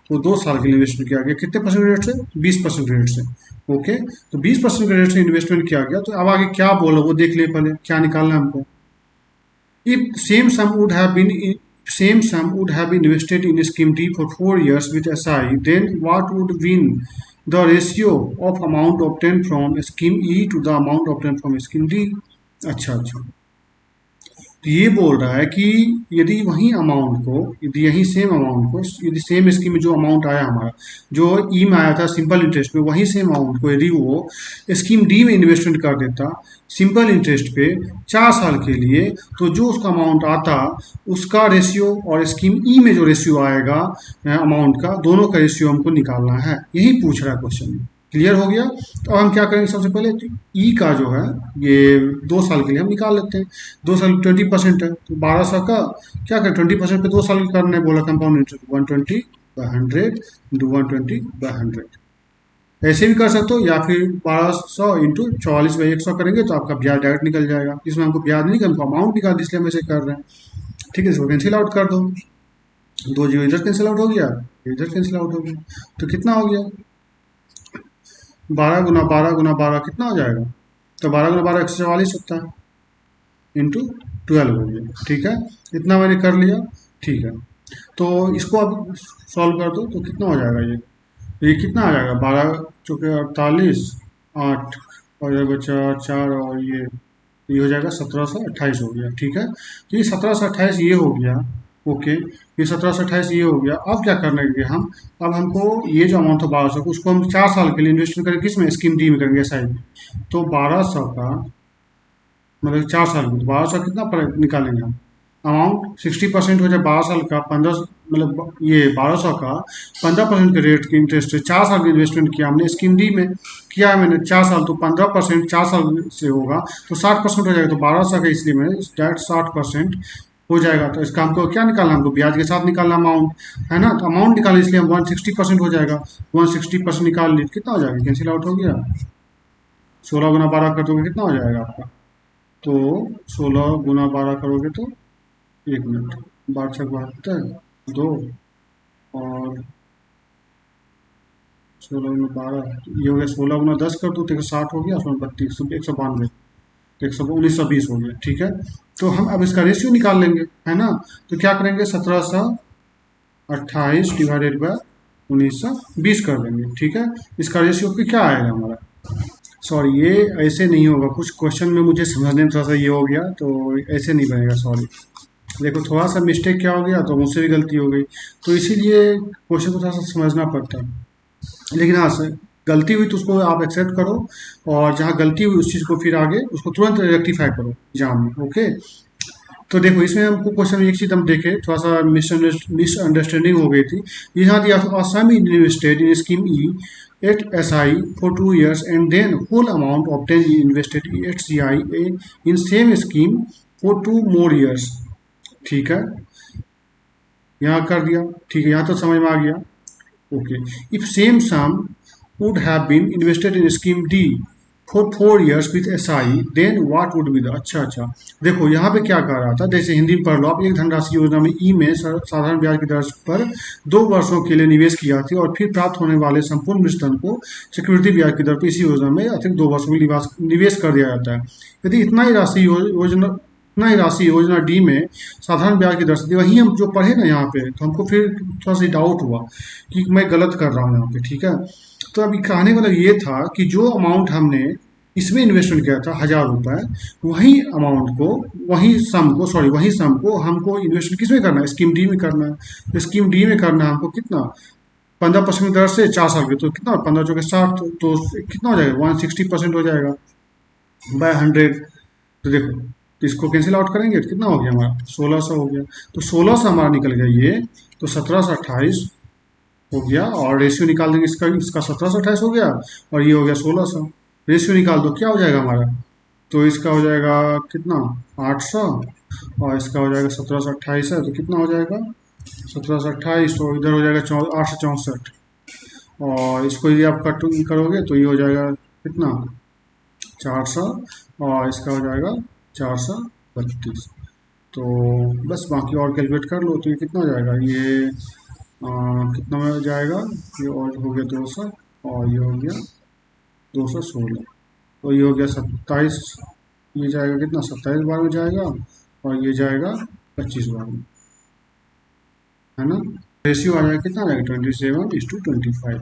को 2 साल के लिए इन्वेस्टमेंट किया गया कितने परसेंट रेट से, 20% रेट से, ओके. तो 20% के रेट से इन्वेस्टमेंट किया गया. तो अब आगे क्या बोलो वो देख ले, पहले क्या निकालना है हमको. If same sum would have been invested in scheme D for 4 years with SI, then what would been the ratio of amount obtained from scheme E to the amount obtained from scheme D? अच्छा अच्छा, तो ये बोल रहा है कि यदि वही अमाउंट को, यदि यही सेम अमाउंट को, यदि सेम स्कीम में जो अमाउंट आया हमारा, जो ई में आया था सिंपल इंटरेस्ट में, वही सेम अमाउंट को यदि वो स्कीम डी में इन्वेस्टमेंट कर देता सिंपल इंटरेस्ट पे 4 साल के लिए, तो जो उसका अमाउंट आता उसका रेशियो और स्कीम ई में जो रेशियो आएगा अमाउंट का, दोनों का रेशियो हमको निकालना है. यही पूछ रहा है क्वेश्चन में. क्लियर हो गया. तो हम क्या करेंगे, सबसे पहले ई का जो है ये 2 साल के लिए हम निकाल लेते हैं. 2 साल 20% है, तो 1200 का क्या करें, 20% पे 2 साल करने बोला, कंपाउंड इंटरेस्ट 120/100 इंटू 120/100. ऐसे भी कर सकते हो, या फिर 1200 इंटू 44/100 करेंगे तो आपका ब्याज डायरेक्ट निकल जाएगा. इसमें हमको ब्याज नहीं, हमको अमाउंट निकाल, इसलिए हम ऐसे कर रहे हैं, ठीक है. इसको कैंसिल आउट कर दो, 2 जीरो इधर कैंसिल आउट हो गया, इधर कैंसिल आउट हो गया, तो कितना हो गया, 12 × 12 × 12 कितना हो जाएगा, तो 12 × 12 144 होता है, इंटू 12 हो गया, ठीक है. इतना मैंने कर लिया, ठीक है. तो इसको अब सॉल्व कर दो, तो कितना हो जाएगा ये कितना आ जाएगा, 12×4 = 48, 8 और ये बचा 4, और ये हो जाएगा 1728 हो गया, ठीक है. तो ये 1728 ये हो गया, ओके. ये 1728 ये हो गया. अब क्या करना है हम, अब हमको ये जो अमाउंट था 1200 उसको हम 4 साल के लिए इन्वेस्टमेंट करेंगे, किस में, स्कीम डी में करेंगे, एस आई में. तो 1200 का मतलब 4 साल में, तो 1200 कितना निकालेंगे हम, अमाउंट 60% हो जाए 12 साल का, 15, मतलब ये 1200 का 15% के रेट के इंटरेस्ट से 4 साल का इन्वेस्टमेंट किया हमने स्कीम डी में, किया है मैंने 4 साल, तो 15% 4 साल से होगा तो 60% हो जाएगा. तो 1200 का इसलिए मैंने डायरेक्ट 60% हो जाएगा. तो इसका हमको क्या निकालना, हमको ब्याज के साथ निकालना अमाउंट, है ना. तो अमाउंट निकालने इसलिए हम 160% हो जाएगा, 160% निकाल ली, कितना हो जाएगा, कैंसिल आउट हो गया. 16 × 12 कर दोगे कितना हो जाएगा आपका, तो 16 × 12 करोगे तो 1 मिनट, 12×6 = 72, 2 और 16 × 12 ये हो गया. 16 × 10 कर दो तो 160 हो गया, उसमें 32, 192, तो 1920 हो गया, ठीक है. तो हम अब इसका रेशियो निकाल लेंगे, है ना. तो क्या करेंगे, 1728 डिवाइडेड बाय 1920 कर देंगे, ठीक है. इसका रेशियो फिर क्या आएगा हमारा, सॉरी ये ऐसे नहीं होगा, कुछ क्वेश्चन में मुझे समझने में थोड़ा सा ये हो गया, तो ऐसे नहीं बनेगा, सॉरी. देखो थोड़ा सा मिस्टेक क्या हो गया, तो मुझसे भी गलती हो गई, तो इसीलिए क्वेश्चन को थोड़ा सा समझना पड़ता है. लेकिन हाँ सर, गलती हुई तो उसको आप एक्सेप्ट करो, और जहाँ गलती हुई उस चीज़ को फिर आगे उसको तुरंत रेक्टिफाई करो एग्जाम में। ओके, तो देखो इसमें हमको क्वेश्चन एक चीज हम देखे, थोड़ा सा मिसअंडरस्टैंडिंग हो गई थी। यहाँ दिया था a sum invested in scheme E at S I for 2 years and then whole amount obtain invested at C I in same scheme for 2 more years। ठीक है, यहाँ कर दिया। ठीक है, यहाँ तो समझ में आ गया। Okay, if same sum would have been invested in scheme D for 4 years with SI, then what would be the, अच्छा अच्छा, देखो यहाँ पे क्या कह रहा था, जैसे हिंदी में पढ़ लो आप। एक धनराशि योजना में ई में साधारण ब्याज की दर पर 2 वर्षों के लिए निवेश किया था और फिर प्राप्त होने वाले संपूर्ण मिश्रण को चक्रवृद्धि ब्याज की दर पर इसी योजना में अतिरिक्त 2 वर्षों के लिए निवेश कर दिया जाता है। यदि इतना ही राशि योजना डी में साधारण ब्याज की दर से थी, वही हम जो पढ़े ना यहाँ पे, तो हमको फिर थोड़ा सा डाउट हुआ कि मैं गलत कर रहा हूँ यहाँ पे। ठीक है, तो अभी कहने का मतलब ये था कि जो अमाउंट हमने इसमें इन्वेस्टमेंट किया था 1000 रुपए, वही अमाउंट को, वही सम को हमको इन्वेस्टमेंट किस में करना है, स्कीम डी में करना है। स्कीम डी में करना है हमको कितना, 15% की दर से 4 साल के, तो कितना 15 चौके 60, तो कितना हो जाएगा 160% हो जाएगा बाय 100। तो देखो, तो इसको कैंसिल आउट करेंगे तो कितना हो गया हमारा 1600 हो गया। तो 1600 हमारा निकल गया ये, तो 1728 हो गया, और रेशियो निकाल देंगे इसका, 1728 हो गया और ये हो गया 1600। रेशियो निकाल दो, क्या हो जाएगा हमारा, तो इसका हो जाएगा कितना 800, और इसका हो जाएगा 1728 है तो कितना हो जाएगा 1728, तो इधर हो जाएगा 864, और इसको यदि आप कट करोगे तो ये हो जाएगा कितना 400, और इसका हो जाएगा 432। तो बस बाकी और कैलकुलेट कर लो, तो ये कितना हो जाएगा, ये कितना में जाएगा, ये और हो गया 200, और ये हो गया 216, तो ये हो गया 27, ये जाएगा कितना 27 बार में जाएगा, और ये जाएगा 25 बार में, है ना। रेशियो आ जाएगा कितना जाएगा 27:25।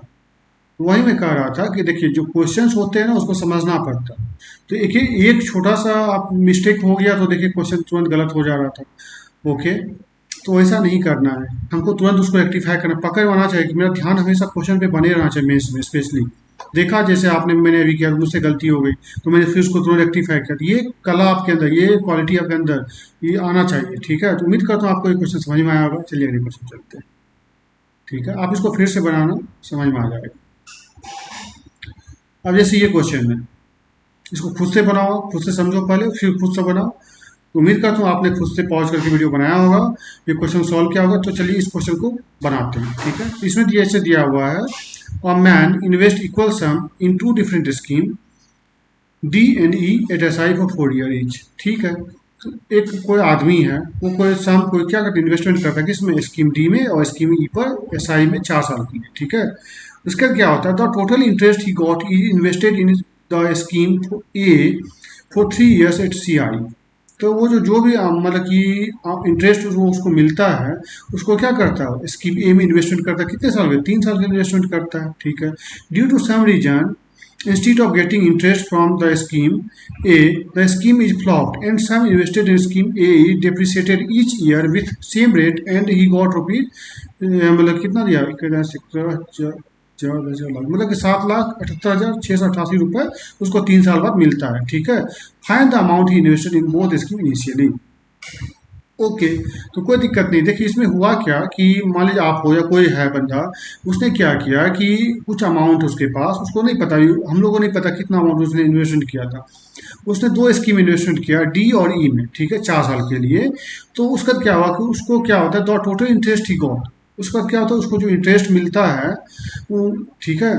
वही मैं कह रहा था कि देखिए जो क्वेश्चंस होते हैं ना उसको समझना पड़ता है। तो एक छोटा सा आप मिस्टेक हो गया तो देखिए क्वेश्चन तुरंत गलत हो जा रहा था। ओके, तो ऐसा नहीं करना है, हमको तुरंत उसको रेक्टिफाई करना, पकड़ आना चाहिए कि मेरा ध्यान हमेशा क्वेश्चन पे बने रहना चाहिए मेंस में स्पेशली। देखा जैसे आपने, मैंने अभी किया, मुझसे गलती हो गई तो मैंने फिर उसको तुरंत रेक्टिफाई किया। तो ये कला आपके अंदर, ये क्वालिटी आपके अंदर ये आना चाहिए। ठीक है, तो उम्मीद करता हूँ आपको ये क्वेश्चन समझ में आया होगा। चलिए अगले क्वेश्चन चलते हैं। ठीक है, आप इसको फिर से बनाना, समझ में आ जाएगा। अब जैसे ये क्वेश्चन है, इसको खुद से बनाओ, खुद से समझो पहले, फिर खुद से बनाओ। तो उम्मीद करता हूँ आपने खुद से पॉज करके वीडियो बनाया होगा, ये क्वेश्चन सॉल्व किया होगा। तो चलिए इस क्वेश्चन को बनाते हैं। ठीक है, इसमें ऐसे दिया हुआ है, a man invest equal sum in 2 different scheme D and E at S I for 4 year each. ठीक है, तो एक कोई आदमी है, वो कोई सम कोई क्या करता है, इन्वेस्टमेंट करता है किसमें, स्कीम डी में और स्कीम ई पर एस आई में 4 साल के लिए। ठीक है, इसका क्या होता है, the total interest he got is invested in the scheme A for 3 years at C I. तो वो जो भी मतलब कि इंटरेस्ट जो उसको मिलता है, उसको क्या करता है, स्कीम ए में इन्वेस्टमेंट करता है, कितने साल के, 3 साल के इन्वेस्टमेंट करता है। ठीक है, due to some reason instead of getting interest from the scheme A, the scheme is flopped and some invested in scheme A is depreciated each year with same rate and he got rupees मतलब कितना दिया, मतलब कि 7,78,688 रुपए उसको 3 साल बाद मिलता है। ठीक है, find the amount he invested in both scheme initially. Okay, तो कोई दिक्कत नहीं। देखिए इसमें हुआ क्या कि मान लीजिए आप हो या कोई है बंदा, उसने क्या किया कि कुछ अमाउंट उसके पास, उसको नहीं पता, हम लोगों को नहीं पता कितना अमाउंट उसने इन्वेस्टमेंट किया था। उसने 2 स्कीम इन्वेस्टमेंट किया डी और ई में। ठीक है, 4 साल के लिए। तो उसका क्या हुआ कि उसको क्या होता है, the total interest he got, उसका क्या होता है, उसको जो इंटरेस्ट मिलता है वो, ठीक है,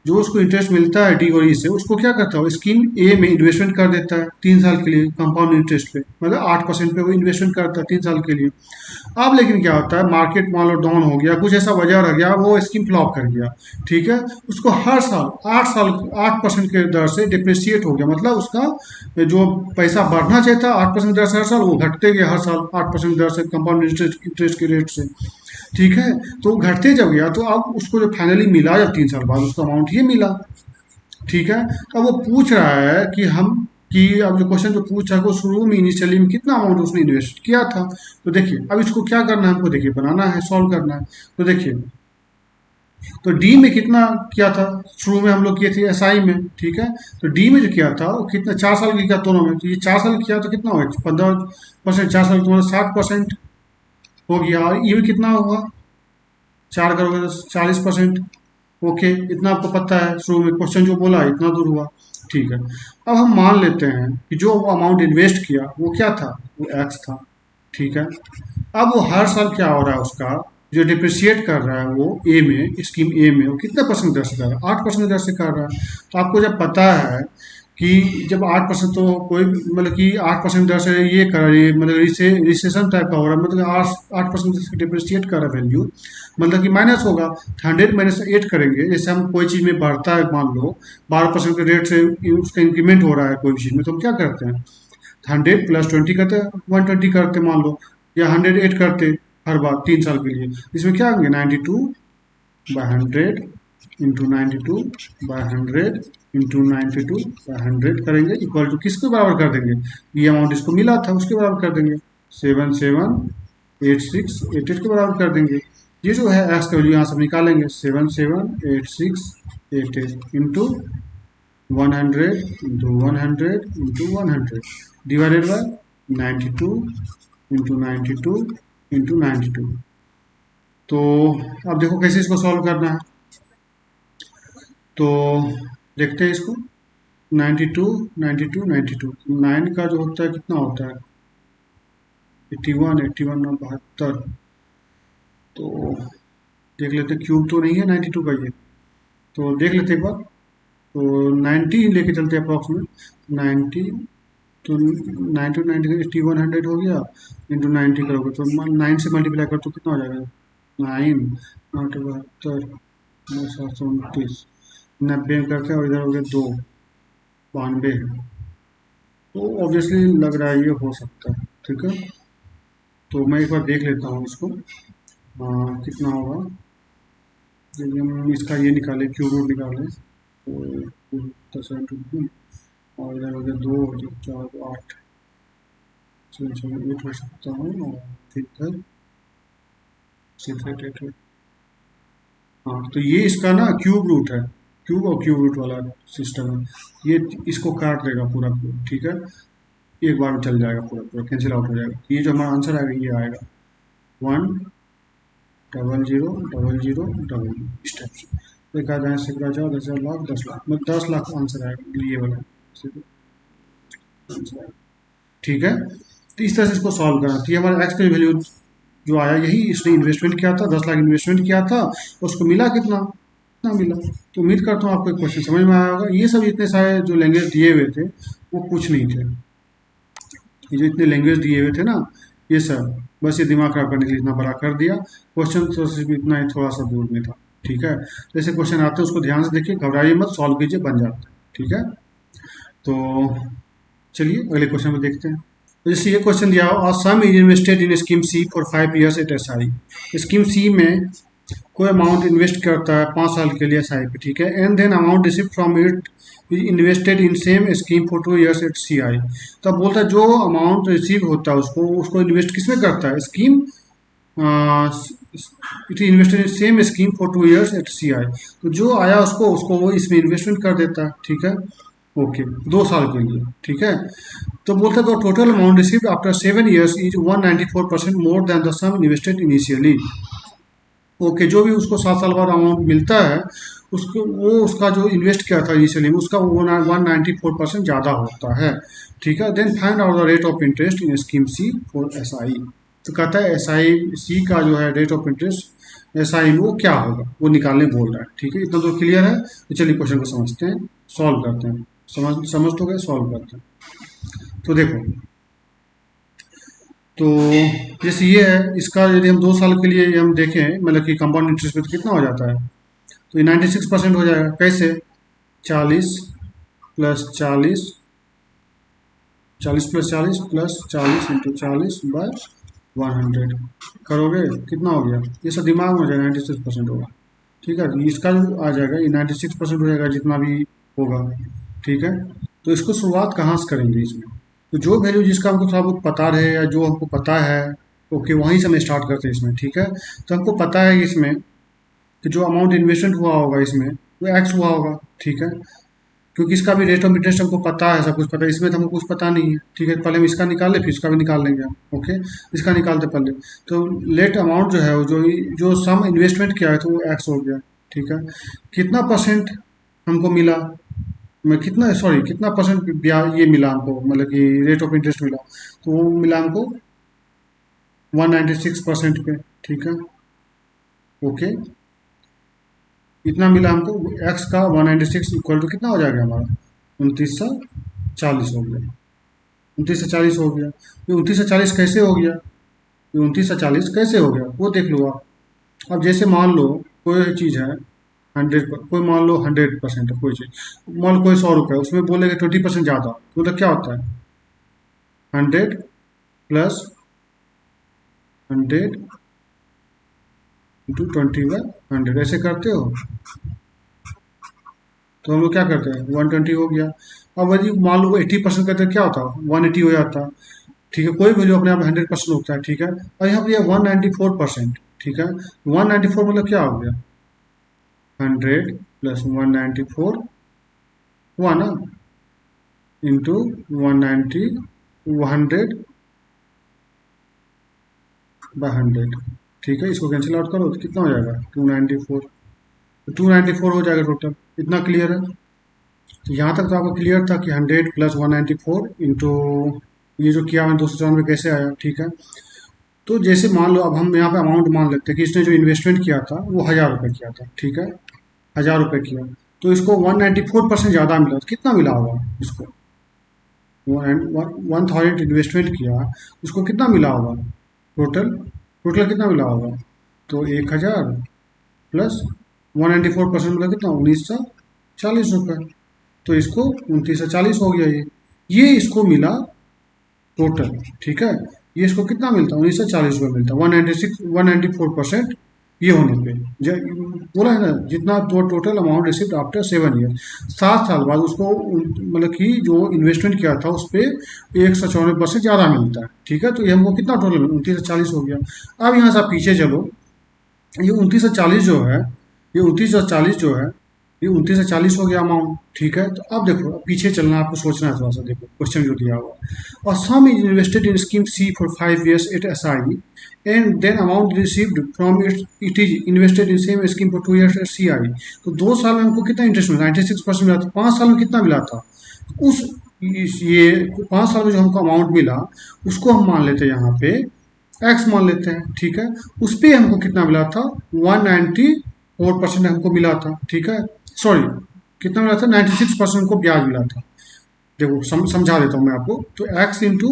जो उसको इंटरेस्ट मिलता है डी और ई से, उसको क्या करता है, स्कीम ए में इन्वेस्टमेंट कर देता है 3 साल के लिए कंपाउंड इंटरेस्ट पे, मतलब 8% पे वो इन्वेस्टमेंट करता है 3 साल के लिए। अब लेकिन क्या होता है, मार्केट मान लो डाउन हो गया, कुछ ऐसा वजह रह गया, वो स्कीम फ्लॉप कर गया। ठीक है, उसको हर साल 8% के दर से डिप्रिशिएट हो गया, मतलब उसका जो पैसा बढ़ना चाहिए था 8% दर से हर साल, वो घटते गया हर साल 8% दर से कंपाउंड इंटरेस्ट के रेट से। ठीक है, तो घटते जब गया तो अब उसको जो फाइनली मिला जब 3 साल बाद, उसका अमाउंट ये मिला। ठीक है, अब वो पूछ रहा है कि अब जो क्वेश्चन जो पूछ रहा है, वो शुरू में इनिशियली में कितना अमाउंट उसने इन्वेस्ट किया था। तो देखिए अब इसको क्या करना है हमको, देखिए बनाना है, सॉल्व करना है। तो देखिए तो डी में कितना किया था, शुरू में हम लोग किए थे एसआई में, ठीक है। तो डी में जो किया था वो कितना, 4 साल की किया दोनों में, तो ये 4 साल किया तो कितना होगा, 15%, 4 साल तुम्हारा 60% हो गया। और ये भी कितना होगा, 4 करोगे तो 40%। ओके, इतना आपको पता है, शुरू में क्वेश्चन जो बोला इतना दूर हुआ, ठीक है। अब हम मान लेते हैं कि जो अमाउंट इन्वेस्ट किया वो क्या था, वो एक्स था, ठीक है। अब वो हर साल क्या हो रहा है उसका, जो डिप्रिशिएट कर रहा है वो ए में, स्कीम ए में, वो कितने परसेंट दर से कर रहा है, 8% दर से कर रहा है। तो आपको जब पता है कि जब 8%, तो कोई मतलब कि 8% दर से ये कर रहा है, मतलब रिसेशन टाइप का हो रहा है, मतलब 8% डिप्रिशिएट कर रहा है वैल्यू, मतलब कि माइनस होगा। 100 - 8 करेंगे, जैसे हम कोई चीज़ में बढ़ता है, मान लो 12% के रेट से उसका इंक्रीमेंट हो रहा है कोई चीज़ में, तो हम क्या करते हैं, 100 + 20 करते, 120 करते मान लो, या 108 करते हर बार 3 साल के लिए। इसमें क्या होंगे, 92/100 इंटू 92/100 इंटू 92/100 करेंगे, इक्वल टू किसके बराबर कर देंगे, ये अमाउंट इसको मिला था उसके बराबर कर देंगे, 778688 के बराबर कर देंगे। ये जो है एक्स का वैल्यू यहाँ से निकालेंगे, 778688 इंटू 100 डिवाइडेड बाय 92 इंटू 92 तो अब देखो कैसे इसको सॉल्व करना है। तो देखते हैं इसको, 92 9 का जो होता है कितना होता है, 81 और 72। तो देख लेते हैं, क्यूब तो नहीं है 92 का ये, तो देख लेते एक बार। तो 90 लेके चलते हैं अप्रॉक्सीमेट, 90, तो 90 हो गया, इंटू 90 करोगे तो 9 से मल्टीप्लाई कर तो कितना हो जाएगा, 9 8 72 9 7 29, 90 करते हैं और इधर हो गया 2, 92 है। तो ऑब्वियसली लग रहा है ये हो सकता है, ठीक है। तो मैं एक बार देख लेता हूँ इसको, कितना होगा, यदि हम इसका ये निकालें, क्यूब रूट निकालें, तो 10 और इधर हो गया 2 और 4 8, 8 हो सकता है, और ठीक है 6 8 8। हाँ, तो ये इसका ना क्यूब रूट है, क्यूब और क्यूब रूट वाला सिस्टम है, ये इसको काट देगा पूरा पूरा, ठीक है। एक बार में चल जाएगा, पूरा पूरा कैंसिल आउट हो जाएगा। ये जो हमारा आंसर आएगा ये आएगा 1 00 00 इस टाइप से। देखा जाए सैकड़ा जाओ 10,000 लाख 10 लाख, मतलब 10 लाख आंसर आएगा ये वाला आंसर आएगा, ठीक है। तो इस तरह से इसको सॉल्व करना। तो ये हमारा एक्स की वैल्यू जो आया यही, इसने इन्वेस्टमेंट किया था, 10 लाख इन्वेस्टमेंट किया था, उसको मिला कितना, कितना मिला। तो उम्मीद करता हूँ आपको क्वेश्चन समझ में आया होगा। ये सब इतने सारे जो लैंग्वेज दिए हुए थे वो कुछ नहीं थे, ये जो इतने लैंग्वेज दिए हुए थे ना, ये सब बस ये दिमाग खराब करने के लिए इतना बड़ा कर दिया। क्वेश्चन तो सिर्फ इतना ही थोड़ा सा दूर में था, ठीक है। जैसे क्वेश्चन आते हैं उसको ध्यान से देखिए, घबराइए मत, सॉल्व कीजिए, बन जाता है, ठीक है। तो चलिए अगले क्वेश्चन में देखते हैं। तो जैसे ये क्वेश्चन दिया हो, sum is invested in scheme C for 5 years at S I. Scheme C में कोई अमाउंट इन्वेस्ट करता है 5 साल के लिए एस आई पे, ठीक है। And then amount receive from it is invested in same scheme for 2 years at C I. तो अब बोलता है जो अमाउंट रिसीव होता है उसको उसको इन्वेस्ट किस में करता है, scheme, it is invested in same scheme for 2 years at C I. तो जो आया उसको उसको वो इसमें इन्वेस्टमेंट कर देता है, ठीक है। ओके, 2 साल के लिए, ठीक है। तो बोलता है the total amount received after 7 years is 194% more than the sum invested initially. Okay, जो भी उसको 7 साल बाद अमाउंट मिलता है उसको, वो उसका जो इन्वेस्ट किया था इनिशियली उसका 194% ज़्यादा होता है, ठीक है। Then find out the rate of interest in scheme C for S I. तो कहता है एस आई सी का जो है rate of interest S I में वो क्या होगा, वो निकालने बोल रहा है, ठीक है। इतना तो क्लियर है। तो चलिए क्वेश्चन को समझते हैं, सॉल्व करते हैं। समझ तो गए, सॉल्व करते हैं। तो देखो, तो जैसे ये है, इसका यदि हम 2 साल के लिए हम देखें, मतलब कि कंपाउंड इंटरेस्ट पे, तो कितना हो जाता है, तो ये 96% हो जाएगा। कैसे, 40 प्लस 40, 40 प्लस 40 प्लस 40 इंटू 40/100 करोगे, कितना हो गया, ये सब दिमाग में हो जाएगा, 96% होगा, ठीक है। इसका जो आ जाएगा ये 96% हो जाएगा जितना भी होगा, ठीक है। तो इसको शुरुआत कहाँ से करेंगे इसमें, तो जो वैल्यू जिसका हमको थोड़ा बहुत पता रहे या जो हमको पता है, ओके, वहीं से हम स्टार्ट करते हैं इसमें, ठीक है। तो हमको पता है इसमें कि जो अमाउंट इन्वेस्टमेंट हुआ होगा इसमें वो एक्स हुआ होगा, ठीक है, क्योंकि इसका भी रेट ऑफ इंटरेस्ट हमको पता है, सब कुछ पता है, इसमें तो हमको कुछ पता नहीं है, ठीक है। पहले हम इसका निकाल ले, फिर इसका भी निकाल लेंगे हम, ओके। इसका निकालते पहले, तो लेट अमाउंट जो है वो जो जो सम इन्वेस्टमेंट किया है तो वो एक्स हो गया, ठीक है। कितना परसेंट हमको मिला, मैं कितना सॉरी कितना परसेंट ब्याज ये मिला हमको, मतलब कि रेट ऑफ इंटरेस्ट मिला, तो वो मिला हमको 196% पे, ठीक है, ओके। इतना मिला हमको, एक्स का 196 इक्वल टू कितना हो जाएगा हमारा, 2940 हो गया, 2940 हो गया। ये 2940 कैसे हो गया, ये 2940 कैसे हो गया वो देख लो आप। अब जैसे मान लो कोई चीज़ है 100, कोई मान लो 100% है कोई चीज़, मान लो कोई 100 रुपये, उसमें बोलेंगे 20% ज़्यादा, तो मतलब क्या होता है, 100 प्लस 100 इंटू 20/100, ऐसे करते हो, तो हम लोग क्या करते हैं 120 हो गया। अब यदि मान लो 80% करते क्या होता है, 180 हो जाता है, ठीक है। कोई वैल्यू अपने आप 100% होता है, ठीक है। और यहाँ पे 194%, ठीक है। 194 मतलब क्या हो गया, 100 प्लस 194 हुआ ना, इंटू 190 100 बाई 100, ठीक है। इसको कैंसिल आउट करो तो कितना हो जाएगा 294, तो 294 हो जाएगा टोटल। इतना क्लियर है, तो यहाँ तक तो आपको क्लियर था कि 100 प्लस 194 इंटू ये जो किया मैंने 294 कैसे आया, ठीक है। तो जैसे मान लो अब हम यहाँ पे अमाउंट मान लेते हैं कि इसने जो इन्वेस्टमेंट किया था वो 1000 रुपये किया था, ठीक है, 1000 रुपये किया, तो इसको 194% ज़्यादा मिला, तो कितना मिला होगा इसको, 1000 इन्वेस्टमेंट किया, उसको कितना मिला होगा टोटल, टोटल कितना मिला होगा, तो 1000 प्लस 194% मतलब कितना 1940 रुपये, तो इसको 2940 हो गया ये इसको मिला टोटल, ठीक है। ये इसको कितना मिलता है 1940 रुपये मिलता है, 194% ये होने पे बोला है ना, जितना तो total amount received after 7 year, 7 साल बाद उसको मतलब कि जो इन्वेस्टमेंट किया था उस पर 194% ज़्यादा मिलता है, ठीक है। तो ये हमको कितना टोटल 2940 हो गया। अब यहाँ से आप पीछे चलो, ये 2940 जो है, ये 2940 जो है, ये 2940 हो गया अमाउंट, ठीक है। तो अब देखो, अब पीछे चलना, आपको सोचना है थोड़ा सा, देखो क्वेश्चन जो दिया हुआ, और sum is invested in scheme C for 5 years at S I, and then amount received from it is invested in same scheme for 2 years at C I. तो 2 साल में हमको कितना इंटरेस्ट मिला, 96% मिला था। 5 साल में कितना मिला था, उस ये 5 साल में जो हमको अमाउंट मिला उसको हम मान लेते हैं यहाँ पे एक्स मान लेते हैं, ठीक है। उस पर हमको कितना मिला था 194% हमको मिला था, ठीक है। सॉरी कितना मिला था 96% हमको ब्याज मिला था। देखो समझा देता हूँ मैं आपको, तो एक्स इंटू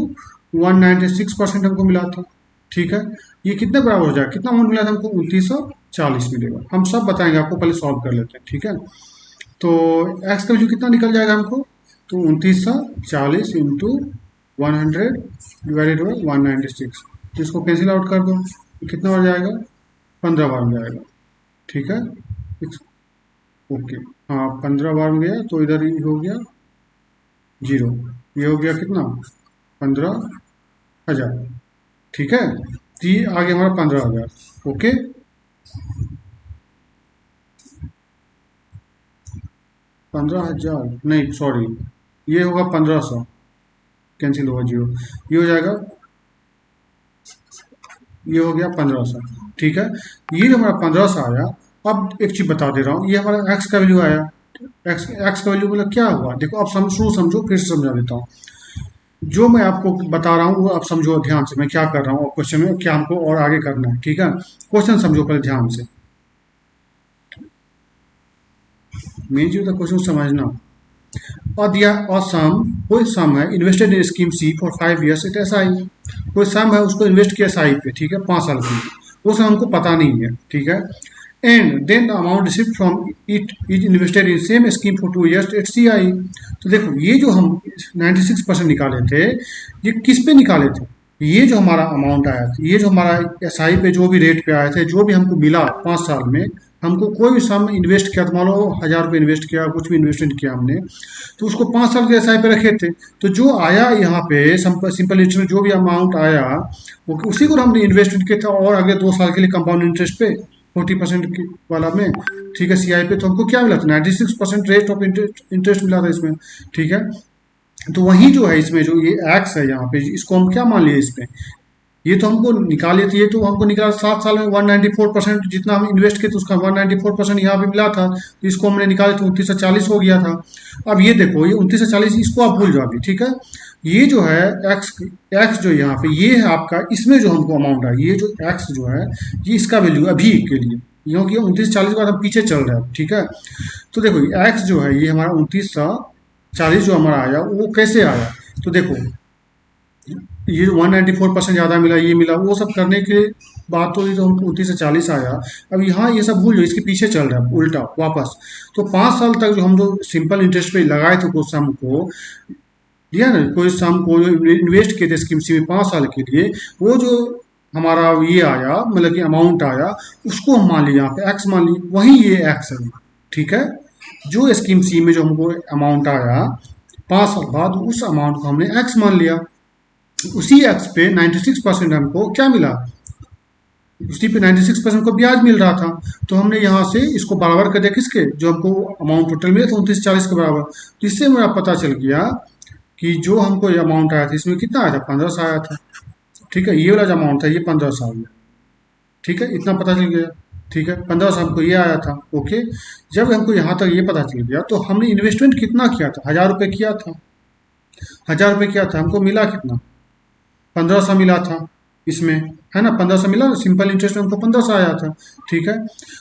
196% हमको मिला था, ठीक है। ये कितने बराबर हो जाएगा, कितना अमाउंट मिला था हमको 2940 मिलेगा। हम सब बताएंगे आपको, पहले सॉल्व कर लेते हैं, ठीक है। तो एक्स का वैल्यू कितना निकल जाएगा हमको, तो 2940 इंटू 100 डिवाइडेड बाई 196, तो इसको कैंसिल आउट कर दो, तो कितना हो जाएगा 15 बार में जाएगा, ठीक है। ओके, हाँ 15 बार में गया, तो इधर ही हो गया 0, ये हो गया कितना 15,000, ठीक है। तो ये आ गया हमारा 15,000, ओके। 15,000 नहीं सॉरी, ये होगा 1500, कैंसिल होगा 0, ये हो जाएगा, ये हो गया 1500, ठीक है। ये जो हमारा 1500 आया, अब एक चीज़ बता दे रहा हूँ, ये हमारा एक्स का वैल्यू आया, एक्स का वैल्यू मतलब क्या हुआ, देखो अब शुरू समझो, फिर से समझा देता हूँ। जो मैं आपको बता रहा हूँ वो आप समझो ध्यान से, मैं क्या कर रहा हूँ, क्वेश्चन में क्या हमको और आगे करना है, ठीक है। क्वेश्चन समझो पहले ध्यान से, मेन चीज क्वेश्चन समझना। और दिया और सम, कोई सम है invested in scheme C for 5 years at S I, कोई सम है उसको इन्वेस्ट किया एस आई पे, ठीक है, 5 साल के लिए, वो सम हमको पता नहीं है, ठीक है। And then the amount receive from it is invested in same scheme for 2 years at C I. तो देखो ये जो हम 96% निकाले थे, ये किस पे निकाले थे, ये जो हमारा अमाउंट आया था, ये जो हमारा एस आई पे जो भी रेट पे आए थे, जो भी हमको मिला 5 साल में, हमको कोई भी सम इन्वेस्ट किया, तो मान लो 1000 रुपये इन्वेस्ट किया, कुछ भी इन्वेस्टमेंट किया हमने, तो उसको 5 साल के एस आई पे रखे थे, तो जो आया यहाँ पे सिंपल इंटरेस्ट में जो भी अमाउंट आया, वो उसी को हमने इन्वेस्टमेंट किया था, और अगले 2 साल के लिए कंपाउंड इंटरेस्ट पे 40% वाला में, ठीक है। सीआई पे तो हमको क्या मिला था, 96% रेट ऑफ इंटरेस्ट मिला था इसमें, ठीक है। तो वही जो है इसमें जो ये एक्स है यहाँ पे, इसको हम क्या मान लिए इसमें, ये तो हमको निकाले थे, ये तो हमको निकाला 7 साल में 194%, जितना हम इन्वेस्ट किए थे उसका 194% यहाँ पे मिला था, तो इसको हमने निकाले तो 2940 हो गया था। अब ये देखो, ये 2940 इसको आप भूल जाओ अभी, ठीक है। ये जो है एक्स, एक्स जो यहाँ पे ये है आपका, इसमें जो हमको अमाउंट है, ये जो एक्स जो है ये इसका वैल्यू अभी के लिए, क्योंकि 2940 के बाद हम पीछे चल रहे हैं, ठीक है। तो देखो एक्स जो है ये हमारा 2940 जो हमारा आया वो कैसे आया, तो देखो ये 194% ज़्यादा मिला, ये मिला, वो सब करने के बाद तो ये तो हमको 29 से 40 आया। अब यहाँ ये सब भूल जाओ, इसके पीछे चल रहा है उल्टा वापस। तो 5 साल तक जो हम लोग सिंपल इंटरेस्ट पे लगाए थे कुछ सम को, दिया ना, कोई सम को इन्वेस्ट किए थे स्कीम सी में 5 साल के लिए, वो जो हमारा ये आया, मतलब कि अमाउंट आया, उसको हम मान लिए यहाँ पे एक्स मान लिए, वही ये एक्स है, ठीक है। जो स्कीम सी में जो हमको अमाउंट आया 5 साल बाद, उस अमाउंट को हमने एक्स मान लिया। उसी एक्स पे 96% हमको क्या मिला, उसी पे 96% को ब्याज मिल रहा था। तो हमने यहाँ से इसको बराबर कर दिया किसके, जो हमको अमाउंट टोटल मिला था 2940 के बराबर। तो इससे मेरा पता चल गया कि जो हमको ये अमाउंट आया था इसमें कितना आया था, 1500 आया था, ठीक है। ये वाला जो अमाउंट था ये 1500 आ गया, ठीक है, इतना पता चल गया, ठीक है। 1500 हमको ये आया था, ओके। जब हमको यहाँ तक ये पता चल गया तो हमने इन्वेस्टमेंट कितना किया था, 1000 रुपये किया था, 1000 रुपये किया था, हमको मिला कितना, 1500 मिला था इसमें, है ना, 1500 मिला, सिंपल इंटरेस्ट में हमको 1500 आया था, ठीक है।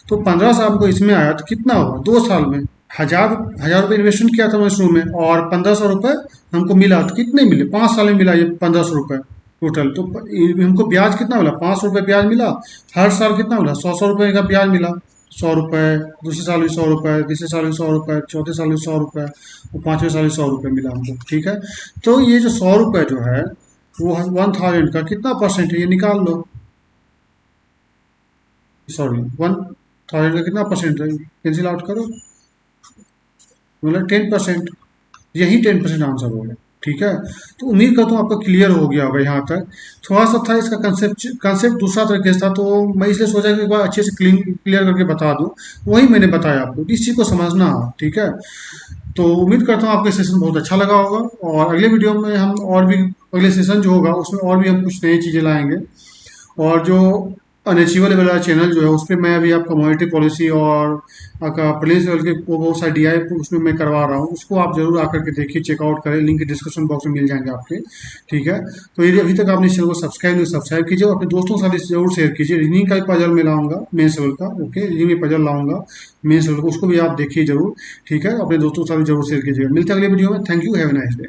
तो 1500 हमको इसमें आया तो कितना होगा 2 साल में, 1000 रुपये इन्वेस्टमेंट किया था मैं शुरू में, और 1500 रुपये हमको मिला, तो कितने मिले, 5 साल में मिला ये 1500 रुपये टोटल। तो हमको ब्याज कितना मिला, 500 रुपये ब्याज मिला, हर साल कितना मिला, 100 100 रुपये का ब्याज मिला, 100 रुपये, दूसरे साल भी 100 रुपये, तीसरे साल भी 100 रुपये, चौथे साल भी 100 रुपये, और पाँचवें साल भी 100 रुपये मिला हमको, ठीक है। तो ये जो 100 रुपये जो है वो 1000 का कितना परसेंट है ये निकाल लो, सॉरी 1000 का कितना परसेंट है, कैंसिल आउट करो, मतलब 10%, यही 10% आंसर होगा, ठीक है। तो उम्मीद करता हूँ आपको क्लियर हो गया होगा यहाँ तक। थोड़ा सा था इसका कंसेप्ट दूसरा तरीके से था, तो मैं इसलिए सोचा कि एक बार अच्छे से क्लियर करके बता दूँ, वही मैंने बताया आपको, इस चीज़ को समझना है, ठीक है। तो उम्मीद करता हूँ आपको सेशन बहुत अच्छा लगा होगा, और अगले वीडियो में हम और भी, अगले सेशन जो होगा उसमें और भी हम कुछ नई चीज़ें लाएंगे। और जो अनअचीवेबल वाला चैनल जो है उस पर मैं अभी आपका मॉनेटरी पॉलिसी और आपका प्लेस लेवल के बहुत सारे डीआई उसमें मैं करवा रहा हूँ, उसको आप जरूर आकर के देखिए, चेकआउट करें, लिंक डिस्क्रिप्शन बॉक्स में मिल जाएंगे आपके, ठीक है। तो यदि अभी तक आपने इस चैनल को सब्सक्राइब नहीं, सब्सक्राइब कीजिए, और अपने दोस्तों के साथ इसे जरूर शेयर कीजिए। रीजनिंग का पजल में लाऊंगा मेंस लेवल का, ओके, रीजनिंग में पजल लाऊंगा मेंस लेवल का, उसको भी आप देखिए जरूर, ठीक है। अपने दोस्तों के साथ जरूर शेयर कीजिएगा। मिलते हैं अगले वीडियो में, thank you, have a nice day.